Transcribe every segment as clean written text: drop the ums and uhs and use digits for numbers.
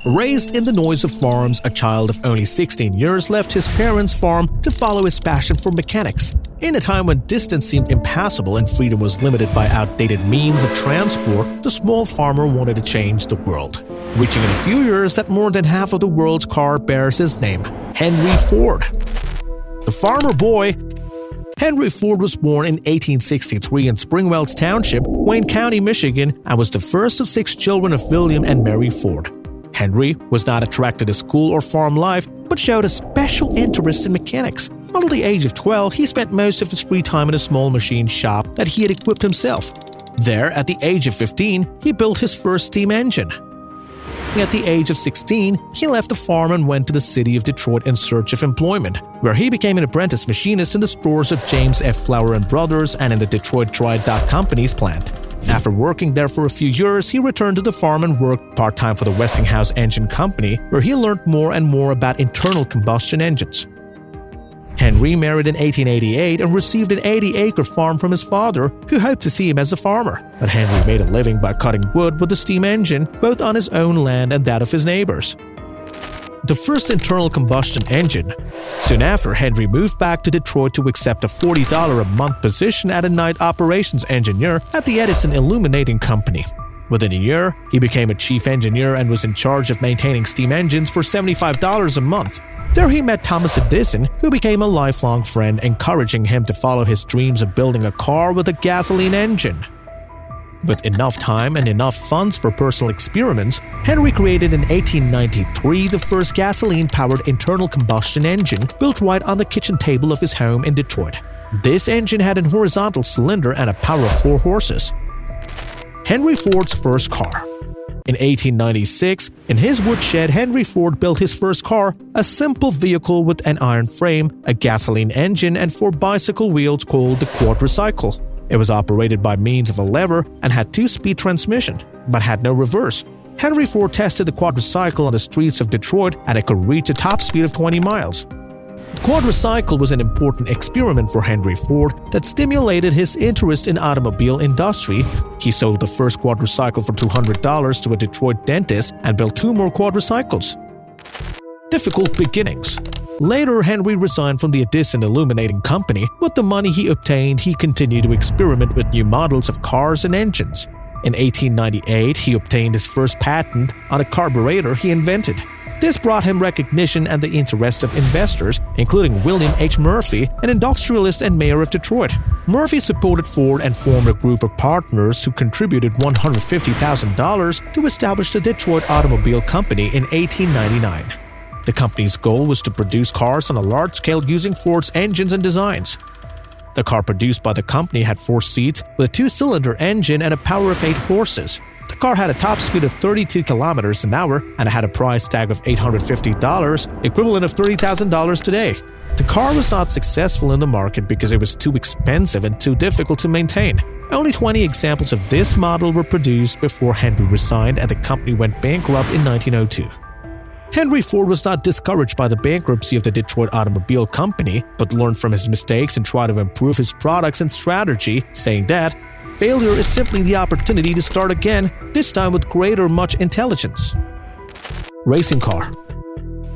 Raised in the noise of farms, a child of only 16 years left his parents' farm to follow his passion for mechanics. In a time when distance seemed impassable and freedom was limited by outdated means of transport, the small farmer wanted to change the world, reaching in a few years that more than half of the world's car bears his name, Henry Ford. The farmer boy. Henry Ford was born in 1863 in Springwells Township, Wayne County, Michigan, and was the first of 6 children of William and Mary Ford. Henry was not attracted to school or farm life, but showed a special interest in mechanics. Until the age of 12, he spent most of his free time in a small machine shop that he had equipped himself. There, at the age of 15, he built his first steam engine. At the age of 16, he left the farm and went to the city of Detroit in search of employment, where he became an apprentice machinist in the stores of James F. Flower & Brothers and in the Detroit Dry Dock Company's plant. After working there for a few years, he returned to the farm and worked part-time for the Westinghouse Engine Company, where he learned more and more about internal combustion engines. Henry married in 1888 and received an 80-acre farm from his father, who hoped to see him as a farmer. But Henry made a living by cutting wood with the steam engine, both on his own land and that of his neighbors. The first internal combustion engine. Soon after, Henry moved back to Detroit to accept a $40 a month position as a night operations engineer at the Edison Illuminating Company. Within a year, he became a chief engineer and was in charge of maintaining steam engines for $75 a month. There he met Thomas Edison, who became a lifelong friend, encouraging him to follow his dreams of building a car with a gasoline engine. With enough time and enough funds for personal experiments, Henry created in 1893 the first gasoline-powered internal combustion engine built right on the kitchen table of his home in Detroit. This engine had a horizontal cylinder and a power of 4 horses. Henry Ford's first car. In 1896, in his woodshed, Henry Ford built his first car, a simple vehicle with an iron frame, a gasoline engine, and 4 bicycle wheels called the quadricycle. It was operated by means of a lever and had 2-speed transmission, but had no reverse. Henry Ford tested the quadricycle on the streets of Detroit, and it could reach a top speed of 20 miles. The quadricycle was an important experiment for Henry Ford that stimulated his interest in automobile industry. He sold the first quadricycle for $200 to a Detroit dentist and built 2 more quadricycles. Difficult beginnings. Later, Henry resigned from the Edison Illuminating Company. With the money he obtained, he continued to experiment with new models of cars and engines. In 1898, he obtained his first patent on a carburetor he invented. This brought him recognition and the interest of investors, including William H. Murphy, an industrialist and mayor of Detroit. Murphy supported Ford and formed a group of partners who contributed $150,000 to establish the Detroit Automobile Company in 1899. The company's goal was to produce cars on a large scale using Ford's engines and designs. The car produced by the company had 4 seats with a 2-cylinder engine and a power of 8 horses. The car had a top speed of 32 kilometers an hour and had a price tag of $850, equivalent of $30,000 today. The car was not successful in the market because it was too expensive and too difficult to maintain. Only 20 examples of this model were produced before Henry resigned and the company went bankrupt in 1902. Henry Ford was not discouraged by the bankruptcy of the Detroit Automobile Company, but learned from his mistakes and tried to improve his products and strategy, saying that failure is simply the opportunity to start again, this time with greater much intelligence. Racing car.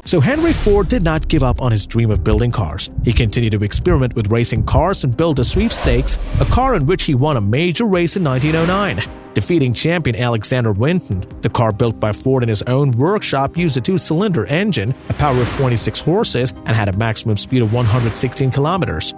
So Henry Ford did not give up on his dream of building cars. He continued to experiment with racing cars and built a sweepstakes, a car in which he won a major race in 1909. Defeating champion Alexander Malcomson. The car built by Ford in his own workshop used a 2-cylinder engine, a power of 26 horses, and had a maximum speed of 116 kilometers.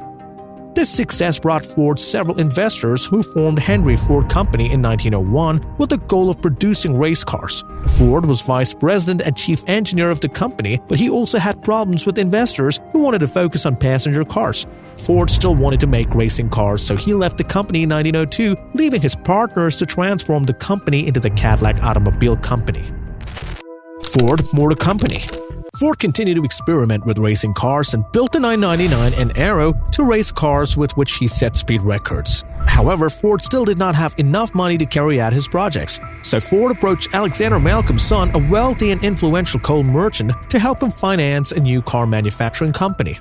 This success brought Ford several investors who formed Henry Ford Company in 1901 with the goal of producing race cars. Ford was vice president and chief engineer of the company, but he also had problems with investors who wanted to focus on passenger cars. Ford still wanted to make racing cars, so he left the company in 1902, leaving his partners to transform the company into the Cadillac Automobile Company. Ford Motor Company. Ford continued to experiment with racing cars and built the 999 and Aero to race cars with which he set speed records. However, Ford still did not have enough money to carry out his projects, so Ford approached Alexander Malcomson, a wealthy and influential coal merchant, to help him finance a new car manufacturing company.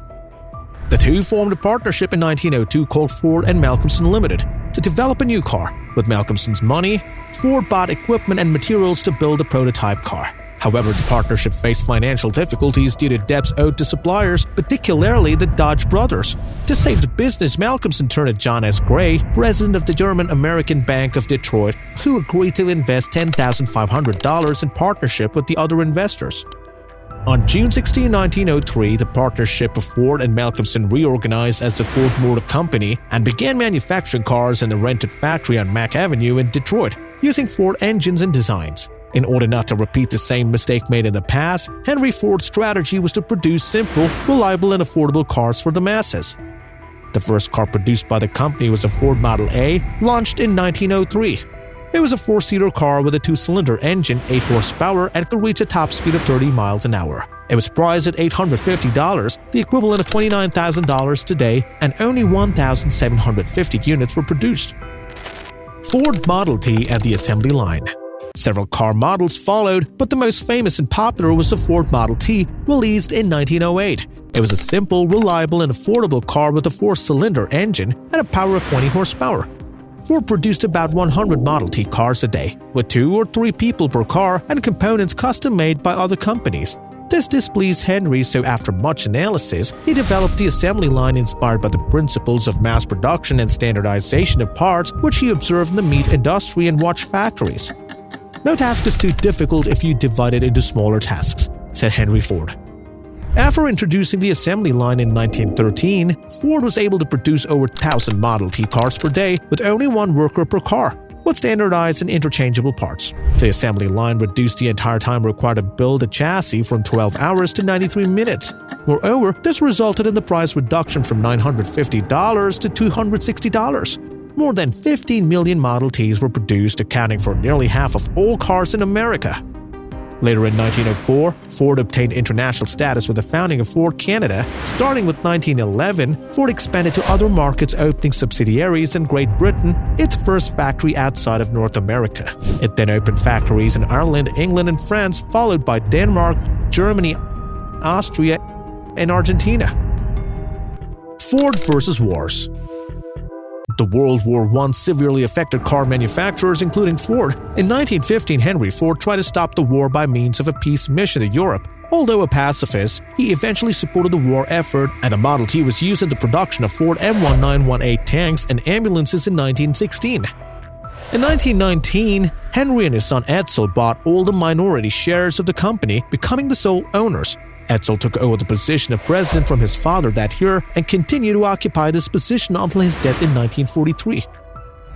The two formed a partnership in 1902 called Ford and Malcomson Limited to develop a new car. With Malcolmson's money, Ford bought equipment and materials to build a prototype car. However, the partnership faced financial difficulties due to debts owed to suppliers, particularly the Dodge brothers. To save the business, Malcomson turned to John S. Gray, president of the German-American Bank of Detroit, who agreed to invest $10,500 in partnership with the other investors. On June 16, 1903, the partnership of Ford and Malcomson reorganized as the Ford Motor Company and began manufacturing cars in a rented factory on Mack Avenue in Detroit, using Ford engines and designs. In order not to repeat the same mistake made in the past, Henry Ford's strategy was to produce simple, reliable, and affordable cars for the masses. The first car produced by the company was a Ford Model A, launched in 1903. It was a four-seater car with a two-cylinder engine, 8 horsepower, and could reach a top speed of 30 miles an hour. It was priced at $850, the equivalent of $29,000 today, and only 1,750 units were produced. Ford Model T and the assembly line. Several car models followed, but the most famous and popular was the Ford Model T, released in 1908. It was a simple, reliable, and affordable car with a four-cylinder engine and a power of 20 horsepower. Ford produced about 100 Model T cars a day, with 2 or 3 people per car and components custom-made by other companies. This displeased Henry, so after much analysis, he developed the assembly line inspired by the principles of mass production and standardization of parts which he observed in the meat industry and watch factories. "No task is too difficult if you divide it into smaller tasks," said Henry Ford. After introducing the assembly line in 1913, Ford was able to produce over 1,000 Model T cars per day with only 1 worker per car, with standardized and interchangeable parts. The assembly line reduced the entire time required to build a chassis from 12 hours to 93 minutes. Moreover, this resulted in the price reduction from $950 to $260. More than 15 million Model Ts were produced, accounting for nearly half of all cars in America. Later in 1904, Ford obtained international status with the founding of Ford Canada. Starting with 1911, Ford expanded to other markets, opening subsidiaries in Great Britain, its first factory outside of North America. It then opened factories in Ireland, England, and France, followed by Denmark, Germany, Austria, and Argentina. Ford versus wars. The World War I severely affected car manufacturers, including Ford. In 1915, Henry Ford tried to stop the war by means of a peace mission to Europe. Although a pacifist, he eventually supported the war effort, and the Model T was used in the production of Ford M1918 tanks and ambulances in 1916. In 1919, Henry and his son Edsel bought all the minority shares of the company, becoming the sole owners. Edsel took over the position of president from his father that year and continued to occupy this position until his death in 1943.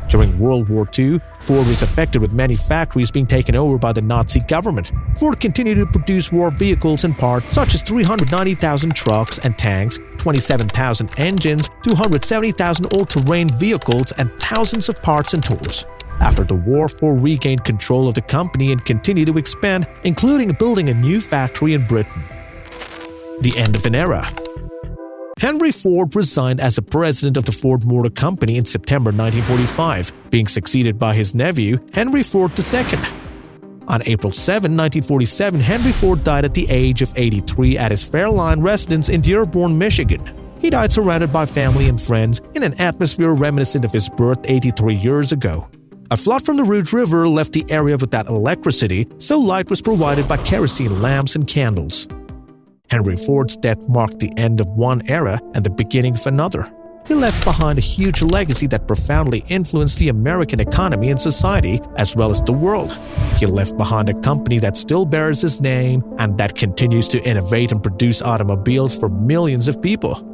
During World War II, Ford was affected with many factories being taken over by the Nazi government. Ford continued to produce war vehicles and parts such as 390,000 trucks and tanks, 27,000 engines, 270,000 all-terrain vehicles, and thousands of parts and tools. After the war, Ford regained control of the company and continued to expand, including building a new factory in Britain. The end of an era. Henry Ford resigned as a president of the Ford Motor Company in September 1945, being succeeded by his nephew, Henry Ford II. On April 7, 1947, Henry Ford died at the age of 83 at his Fairline residence in Dearborn, Michigan. He died surrounded by family and friends in an atmosphere reminiscent of his birth 83 years ago. A flood from the Rouge River left the area without electricity, so light was provided by kerosene lamps and candles. Henry Ford's death marked the end of one era and the beginning of another. He left behind a huge legacy that profoundly influenced the American economy and society, as well as the world. He left behind a company that still bears his name and that continues to innovate and produce automobiles for millions of people.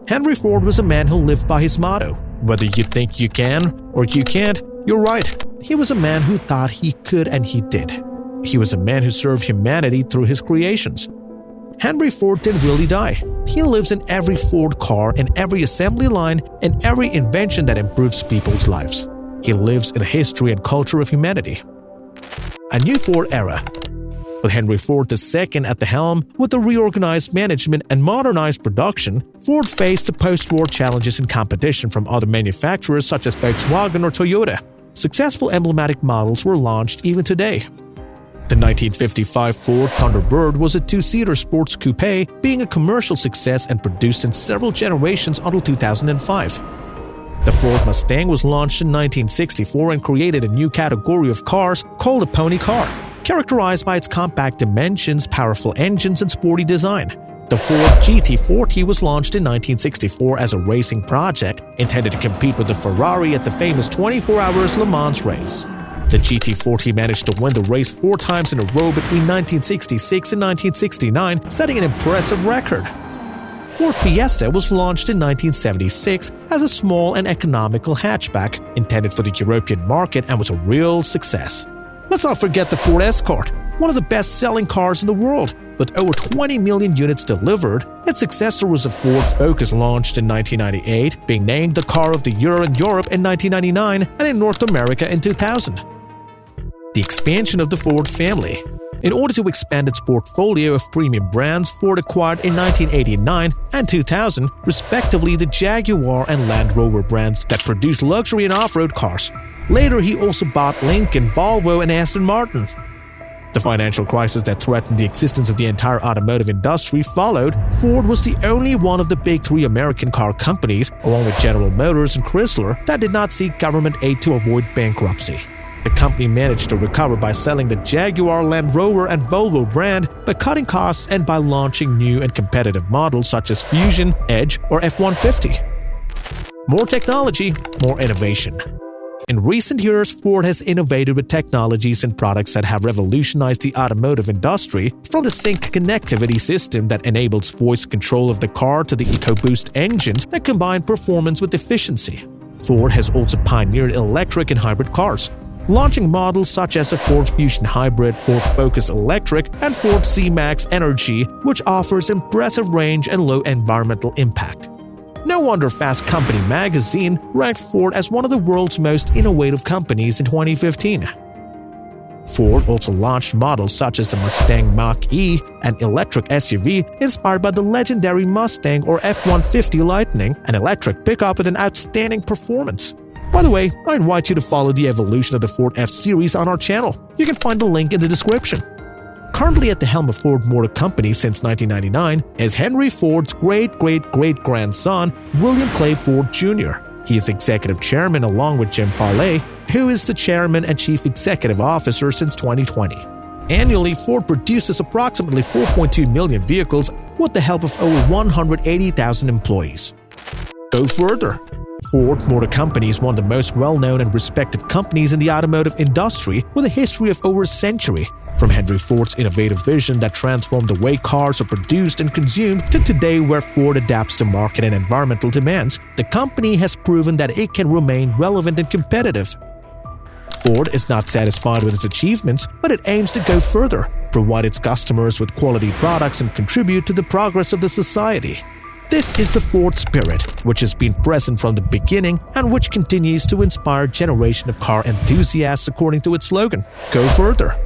Henry Ford was a man who lived by his motto, "Whether you think you can or you can't, you're right." He was a man who thought he could, and he did. He was a man who served humanity through his creations. Henry Ford didn't really die. He lives in every Ford car, in every assembly line, and every invention that improves people's lives. He lives in the history and culture of humanity. A new Ford era. With Henry Ford II at the helm, with the reorganized management and modernized production, Ford faced the post-war challenges and competition from other manufacturers such as Volkswagen or Toyota. Successful emblematic models were launched even today. The 1955 Ford Thunderbird was a 2-seater sports coupe, being a commercial success and produced in several generations until 2005. The Ford Mustang was launched in 1964 and created a new category of cars called a pony car. characterized by its compact dimensions, powerful engines, and sporty design. The Ford GT40 was launched in 1964 as a racing project intended to compete with the Ferrari at the famous 24 Hours Le Mans race. The GT40 managed to win the race 4 times in a row between 1966 and 1969, setting an impressive record. Ford Fiesta was launched in 1976 as a small and economical hatchback intended for the European market and was a real success. Let's not forget the Ford Escort, one of the best-selling cars in the world. With over 20 million units delivered, its successor was a Ford Focus launched in 1998, being named the Car of the Year in Europe in 1999 and in North America in 2000. The expansion of the Ford family. In order to expand its portfolio of premium brands, Ford acquired in 1989 and 2000, respectively, the Jaguar and Land Rover brands that produce luxury and off-road cars. Later, he also bought Lincoln, Volvo, and Aston Martin. The financial crisis that threatened the existence of the entire automotive industry followed. Ford was the only one of the big 3 American car companies, along with General Motors and Chrysler, that did not seek government aid to avoid bankruptcy. The company managed to recover by selling the Jaguar, Land Rover, and Volvo brand, by cutting costs and by launching new and competitive models such as Fusion, Edge, or F-150. More technology, more innovation. In recent years, Ford has innovated with technologies and products that have revolutionized the automotive industry, from the sync connectivity system that enables voice control of the car to the EcoBoost engines that combine performance with efficiency. Ford has also pioneered electric and hybrid cars, launching models such as the Ford Fusion Hybrid, Ford Focus Electric, and Ford C-Max Energy, which offers impressive range and low environmental impact. No wonder Fast Company magazine ranked Ford as one of the world's most innovative companies in 2015. Ford also launched models such as the Mustang Mach-E, an electric SUV inspired by the legendary Mustang, or F-150 Lightning, an electric pickup with an outstanding performance. By the way, I invite you to follow the evolution of the Ford F-Series on our channel. You can find the link in the description. Currently at the helm of Ford Motor Company since 1999 is Henry Ford's great-great-great-grandson, William Clay Ford Jr. He is executive chairman along with Jim Farley, who is the chairman and chief executive officer since 2020. Annually, Ford produces approximately 4.2 million vehicles with the help of over 180,000 employees. Go further. Ford Motor Company is one of the most well-known and respected companies in the automotive industry, with a history of over a century. From Henry Ford's innovative vision that transformed the way cars are produced and consumed to today, where Ford adapts to market and environmental demands, the company has proven that it can remain relevant and competitive. Ford is not satisfied with its achievements, but it aims to go further, provide its customers with quality products, and contribute to the progress of the society. This is the Ford spirit, which has been present from the beginning and which continues to inspire a generation of car enthusiasts according to its slogan, "Go further."